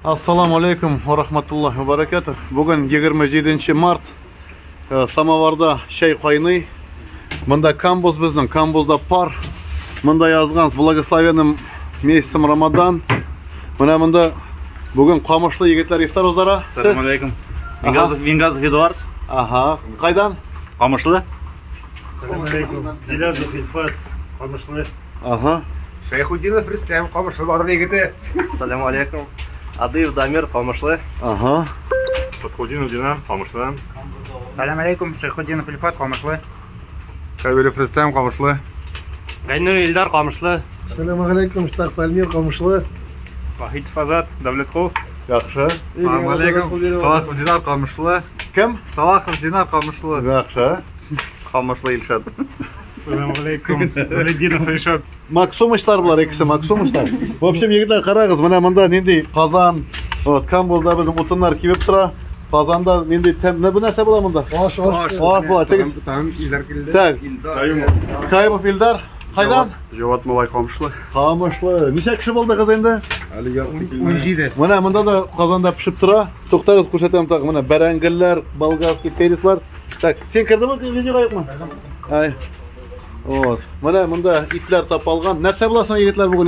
Assalamu alaikum wa rahmatullahi wa barakatuh. Bugün 27 mart. Самоварда шай қайный. Мында камбуз біздің, камбузда пар. Мында yazғаныз благословенным месяцем Рамадан. Мында бүгін қамышлы егетлер ифтар ұздара. Ассаламу алейкум. Вингазов Эдуард. Аха. Қайдан? Қамышлы. Ассаламу алейкум. Гилязов Ильфат. Қамышлы. Аха. Шайхуддинов Рустам, Қамышлы бадыр егеті. Ассаламу алейкум. Адыев Дамир, Қамышлы. Аха. Подхудинов Динар, Қамышлы. Салам алейкум, Шайхуддинов Ильфат, Қамышлы. Шайбелев Рустам, Қамышлы. Гайнур Ильдар, Қамышлы. Ассаламу алейкум, Штах Пальмир, Қамышлы. Вахид Фазат, Давлетков. Яқшы. Ассаламу алейкум. Салахов Динар, Қамышлы. Кім? Салахов Динар, Қамышлы. Яқшы. Қамышлы Ильшат. Ассаламу алейкум. Залиддинов Ильшат. Максумыштар бұлар, екісі Максумыштар. В общем, егітлер қарағыз, мында нендей қазан, камбузда біздің ұтынлар кебеп тұра. Қазанда нендей тәмді бір нәрсе бола мұнда? Аш бола, тегіз. Так, Кайымов Илдар. Қайдан? Жауат Малай, Қамышлы. Қамышлы. Неше кіші болды қыз енді? Он жиді. Мында да қазанда пішіп тұра. Тоқтағыз көрсетемін тағы. Мына бәрәңгілер, болгарский переслар. Так, сен кірді ма? Видео қайық ма? Ай. Мында итлер тапалған. Нәрсе боласың егетлер бүгін?